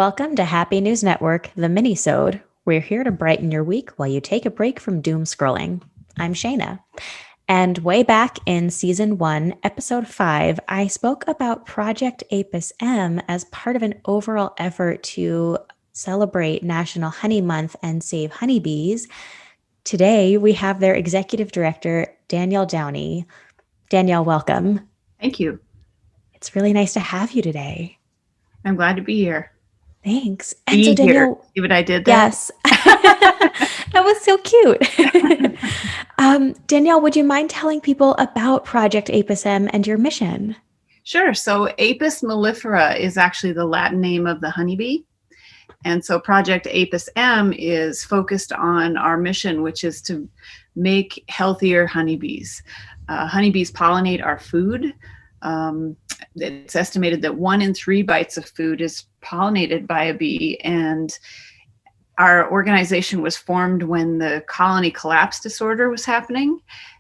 Welcome to Happy News Network, the Minisode. We're here to brighten your week while you take a break from doom scrolling. I'm Shayna. And way back in season 1, episode 5, I spoke about Project Apis M as part of an overall effort to celebrate National Honey Month and save honeybees. Today, we have their executive director, Danielle Downey. Danielle, welcome. Thank you. It's really nice to have you today. I'm glad to be here. Thanks. And so Be here. Danielle, See what I did there? yes, that was so cute. Danielle, would you mind telling people about Project Apis M and your mission? Sure. So Apis mellifera is actually the Latin name of the honeybee. And so Project Apis M is focused on our mission, which is to make healthier honeybees. Honeybees pollinate our food. It's estimated that 1 in 3 bites of food is pollinated by a bee, and our organization was formed when the colony collapse disorder was happening.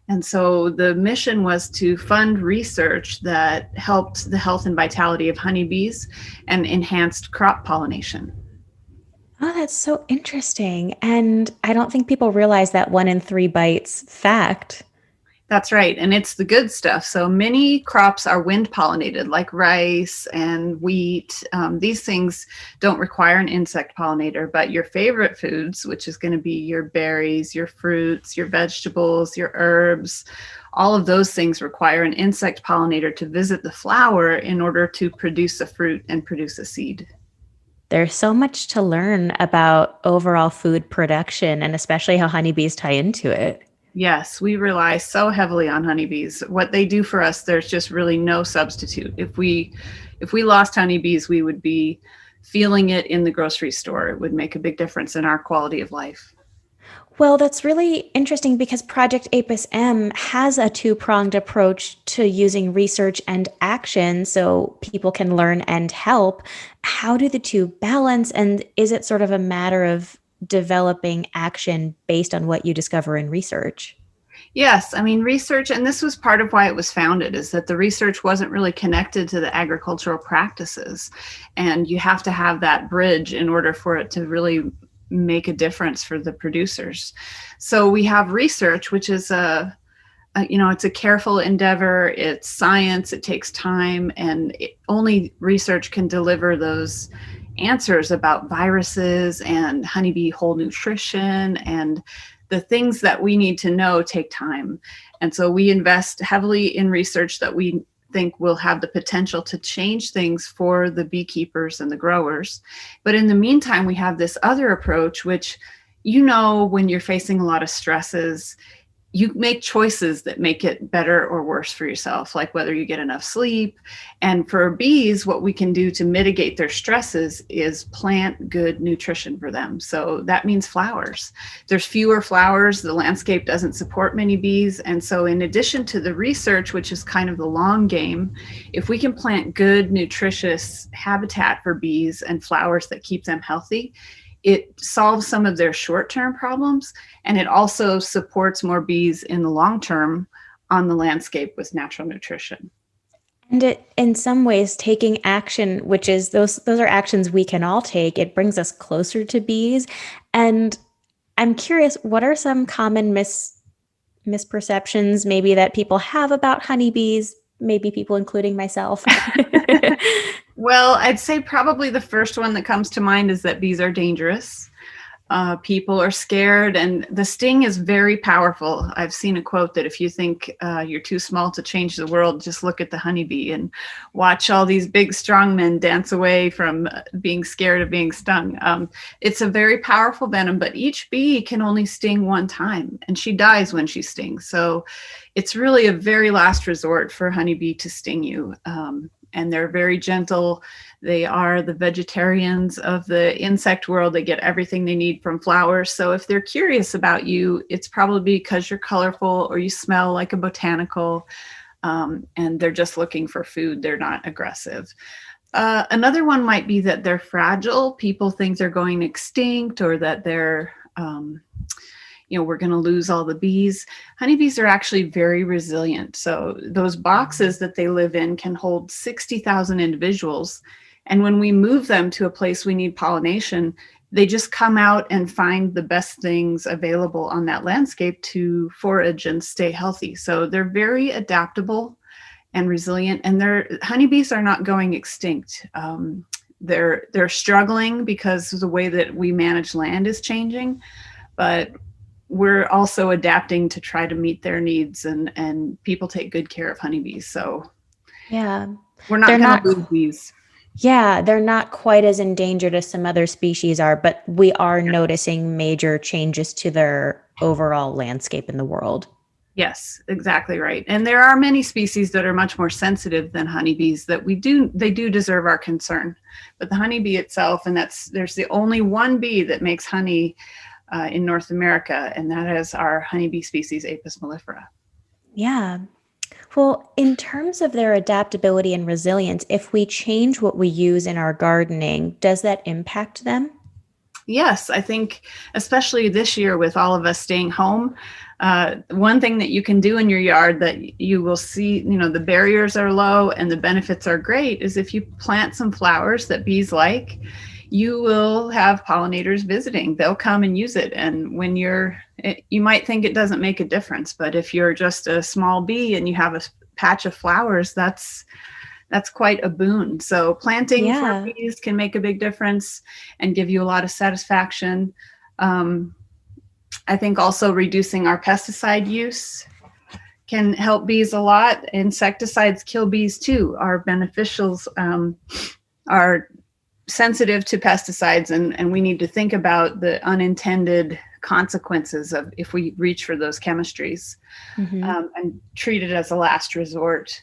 And so the mission was to fund research that helped the health and vitality of honeybees and enhanced crop pollination. Oh, that's so interesting. And I don't think people realize that 1 in 3 bites fact. That's right. And it's the good stuff. So many crops are wind pollinated, like rice and wheat. These things don't require an insect pollinator, but your favorite foods, which is going to be your berries, your fruits, your vegetables, your herbs, all of those things require an insect pollinator to visit the flower in order to produce a fruit and produce a seed. There's so much to learn about overall food production and especially how honeybees tie into it. Yes, we rely so heavily on honeybees. What they do for us, there's just really no substitute. If we lost honeybees, we would be feeling it in the grocery store. It would make a big difference in our quality of life. Well, that's really interesting because Project Apis M has a two-pronged approach to using research and action so people can learn and help. How do the two balance? And is it sort of a matter of developing action based on what you discover in research? Yes, I mean, research, and this was part of why it was founded, is that the research wasn't really connected to the agricultural practices. And you have to have that bridge in order for it to really make a difference for the producers. So we have research, which is it's a careful endeavor. It's science. It takes time, and only research can deliver those answers about viruses and honeybee whole nutrition, and the things that we need to know take time. And so we invest heavily in research that we think will have the potential to change things for the beekeepers and the growers. But in the meantime, we have this other approach, which, when you're facing a lot of stresses, you make choices that make it better or worse for yourself, like whether you get enough sleep. And for bees, what we can do to mitigate their stresses is plant good nutrition for them. So that means flowers. There's fewer flowers. The landscape doesn't support many bees. And so in addition to the research, which is kind of the long game, if we can plant good, nutritious habitat for bees and flowers that keep them healthy, it solves some of their short-term problems, and it also supports more bees in the long term on the landscape with natural nutrition. And it, in some ways, taking action, which is those are actions we can all take, it brings us closer to bees. And I'm curious, what are some common misperceptions maybe that people have about honeybees, maybe people including myself? Well, I'd say probably the first one that comes to mind is that bees are dangerous. People are scared, and the sting is very powerful. I've seen a quote that if you think you're too small to change the world, just look at the honeybee and watch all these big, strong men dance away from being scared of being stung. It's a very powerful venom, but each bee can only sting one time, and she dies when she stings. So it's really a very last resort for a honeybee to sting you. And they're very gentle. They are the vegetarians of the insect world. They get everything they need from flowers. So if they're curious about you, it's probably because you're colorful or you smell like a botanical, and they're just looking for food. They're not aggressive. Another one might be that they're fragile. People think they're going extinct, or that they're we're going to lose all the bees. Honeybees are actually very resilient. So those boxes that they live in can hold 60,000 individuals. And when we move them to a place we need pollination, they just come out and find the best things available on that landscape to forage and stay healthy. So they're very adaptable and resilient, and their honeybees are not going extinct. They're struggling because the way that we manage land is changing, but we're also adapting to try to meet their needs, and people take good care of honeybees. So Yeah. we're not going to lose these. Yeah, they're not quite as endangered as some other species are, but we are noticing major changes to their overall landscape in the world. Yes, exactly right. And there are many species that are much more sensitive than honeybees that they do deserve our concern. But the honeybee itself, and there's the only one bee that makes honey in North America, and that is our honeybee species, Apis mellifera. Yeah. Well, in terms of their adaptability and resilience, if we change what we use in our gardening, does that impact them? Yes, I think especially this year with all of us staying home, one thing that you can do in your yard that you will see, the barriers are low and the benefits are great, is if you plant some flowers that bees like, you will have pollinators visiting. They'll come and use it. And when you might think it doesn't make a difference, but if you're just a small bee and you have a patch of flowers, that's quite a boon. So planting for bees can make a big difference and give you a lot of satisfaction. I think also reducing our pesticide use can help bees a lot. Insecticides kill bees too. Our beneficials are sensitive to pesticides, and we need to think about the unintended consequences of if we reach for those chemistries, and treat it as a last resort.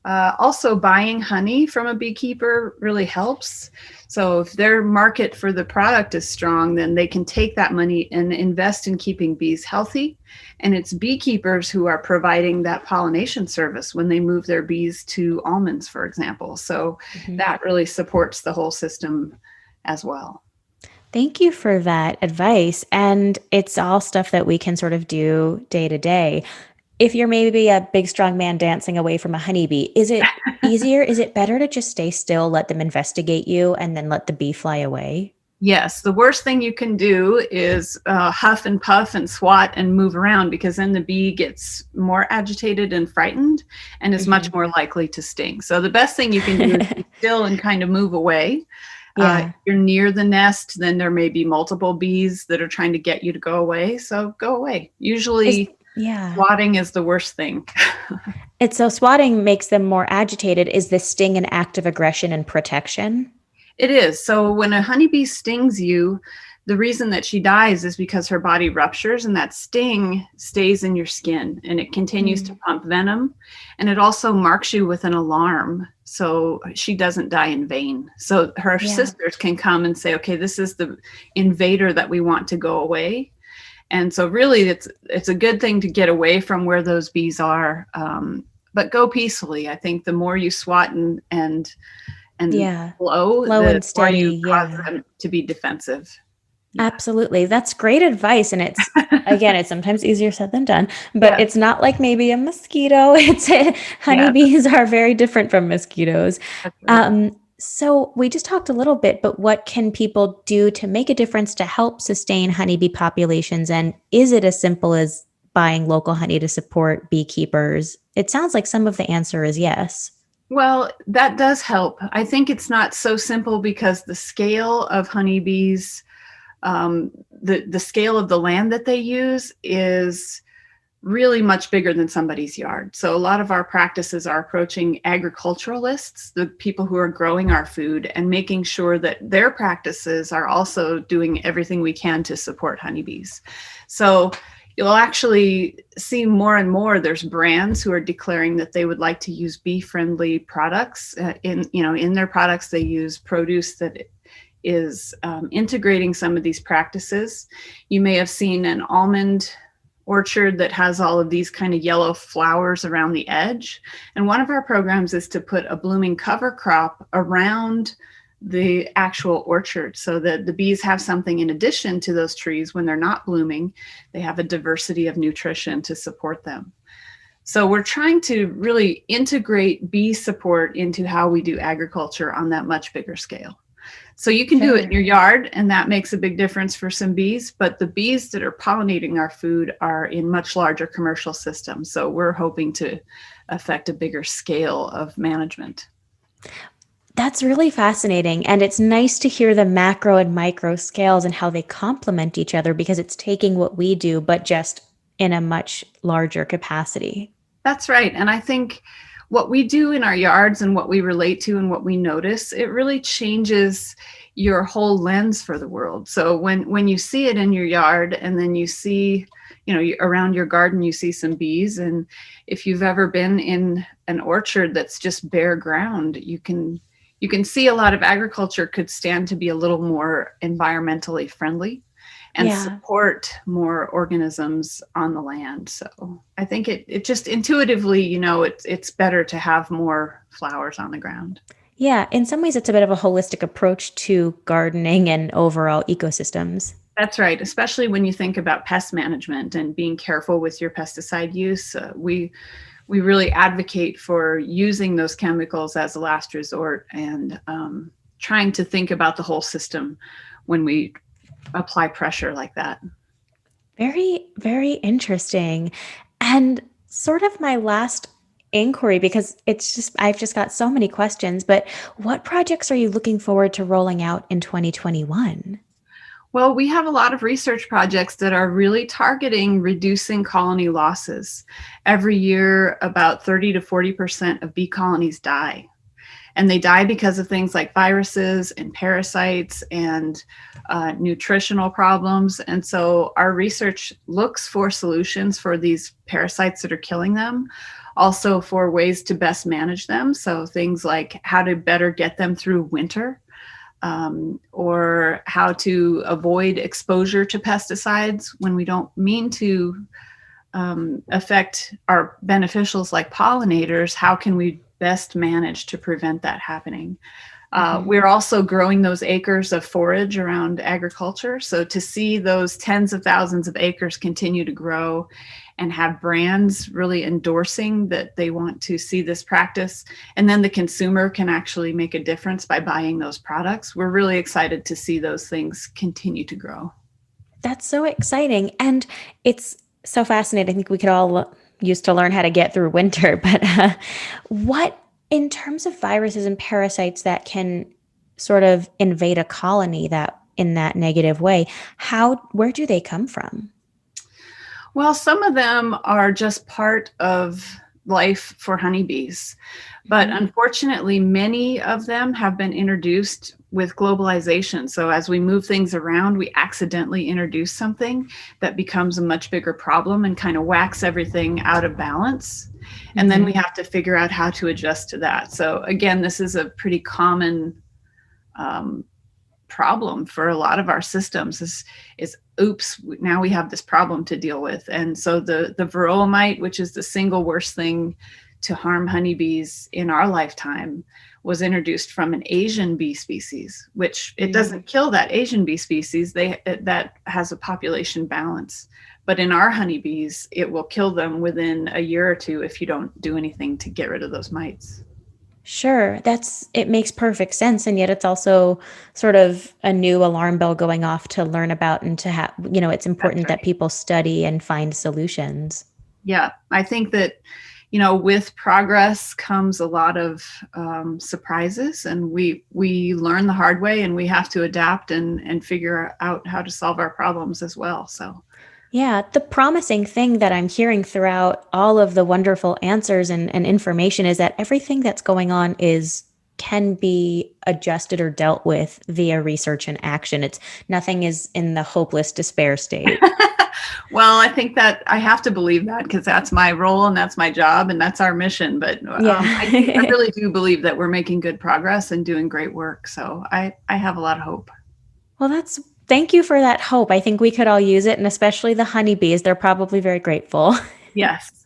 Also, buying honey from a beekeeper really helps. So if their market for the product is strong, then they can take that money and invest in keeping bees healthy. And it's beekeepers who are providing that pollination service when they move their bees to almonds, for example. So that really supports the whole system as well. Thank you for that advice. And it's all stuff that we can sort of do day to day. If you're maybe a big, strong man dancing away from a honeybee, is it easier? Is it better to just stay still, let them investigate you, and then let the bee fly away? Yes, the worst thing you can do is huff and puff and swat and move around, because then the bee gets more agitated and frightened and is much more likely to sting. So the best thing you can do is be still and kind of move away. If you're near the nest, then there may be multiple bees that are trying to get you to go away. So go away. Usually swatting is the worst thing. So swatting makes them more agitated. Is the sting an act of aggression and protection? It is. So when a honeybee stings you, the reason that she dies is because her body ruptures, and that sting stays in your skin and it continues to pump venom. And it also marks you with an alarm, so she doesn't die in vain. So her sisters can come and say, okay, this is the invader that we want to go away. And so really it's a good thing to get away from where those bees are, but go peacefully. I think the more you swat and blow and steady, you cause them to be defensive. Absolutely. That's great advice. And it's, again, it's sometimes easier said than done, but it's not like maybe a mosquito. Honeybees are very different from mosquitoes. So we just talked a little bit, but what can people do to make a difference to help sustain honeybee populations? And is it as simple as buying local honey to support beekeepers? It sounds like some of the answer is yes. Well, that does help. I think it's not so simple because the scale of honeybees, the scale of the land that they use is really much bigger than somebody's yard. So a lot of our practices are approaching agriculturalists, the people who are growing our food, and making sure that their practices are also doing everything we can to support honeybees. So you'll actually see more and more there's brands who are declaring that they would like to use bee-friendly products. In their products, they use produce that is integrating some of these practices. You may have seen an almond orchard that has all of these kind of yellow flowers around the edge. And one of our programs is to put a blooming cover crop around the actual orchard so that the bees have something in addition to those trees when they're not blooming. They have a diversity of nutrition to support them. So we're trying to really integrate bee support into how we do agriculture on that much bigger scale. So you can do it in your yard, and that makes a big difference for some bees, but the bees that are pollinating our food are in much larger commercial systems. So we're hoping to affect a bigger scale of management. That's really fascinating. And it's nice to hear the macro and micro scales and how they complement each other because it's taking what we do, but just in a much larger capacity. That's right. And I think what we do in our yards and what we relate to and what we notice, it really changes your whole lens for the world. So when you see it in your yard and then you see, around your garden, you see some bees. And if you've ever been in an orchard that's just bare ground, you can see a lot of agriculture could stand to be a little more environmentally friendly and support more organisms on the land. So I think it just intuitively, it's better to have more flowers on the ground. Yeah, in some ways, it's a bit of a holistic approach to gardening and overall ecosystems. That's right. Especially when you think about pest management and being careful with your pesticide use. We really advocate for using those chemicals as a last resort and trying to think about the whole system when we apply pressure like that. Very, very interesting. And sort of my last inquiry, because I've just got so many questions, but what projects are you looking forward to rolling out in 2021? Well, we have a lot of research projects that are really targeting reducing colony losses. Every year, about 30 to 40% of bee colonies die. And they die because of things like viruses and parasites and nutritional problems. And so our research looks for solutions for these parasites that are killing them, also for ways to best manage them. So things like how to better get them through winter, or how to avoid exposure to pesticides when we don't mean to affect our beneficials like pollinators. How can we best manage to prevent that happening? We're also growing those acres of forage around agriculture. So to see those tens of thousands of acres continue to grow and have brands really endorsing that they want to see this practice, and then the consumer can actually make a difference by buying those products. We're really excited to see those things continue to grow. That's so exciting. And it's so fascinating. I think we could all use to learn how to get through winter. But what, in terms of viruses and parasites that can sort of invade a colony that in that negative way, where do they come from? Well, some of them are just part of life for honeybees, but unfortunately, many of them have been introduced with globalization. So as we move things around, we accidentally introduce something that becomes a much bigger problem and kind of whacks everything out of balance. And then we have to figure out how to adjust to that. So again, this is a pretty common problem for a lot of our systems is oops, now we have this problem to deal with. And so the varroa mite, which is the single worst thing to harm honeybees in our lifetime, was introduced from an Asian bee species, which it doesn't kill that Asian bee species. That has a population balance. But in our honeybees, it will kill them within a year or two if you don't do anything to get rid of those mites. Sure, it makes perfect sense. And yet it's also sort of a new alarm bell going off to learn about and to have, it's important that people study and find solutions. Yeah, I think that, with progress comes a lot of surprises, and we learn the hard way, and we have to adapt and figure out how to solve our problems as well. So Yeah, the promising thing that I'm hearing throughout all of the wonderful answers and information is that everything that's going on can be adjusted or dealt with via research and action. Nothing is in the hopeless despair state. well, I think that I have to believe that because that's my role and that's my job and that's our mission. But I really do believe that we're making good progress and doing great work. So I have a lot of hope. Well, thank you for that hope. I think we could all use it, and especially the honeybees. They're probably very grateful. Yes.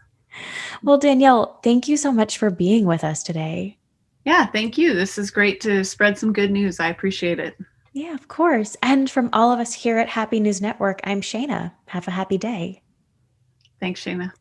Well, Danielle, thank you so much for being with us today. Yeah, thank you. This is great to spread some good news. I appreciate it. Yeah, of course. And from all of us here at Happy News Network, I'm Shayna. Have a happy day. Thanks, Shayna.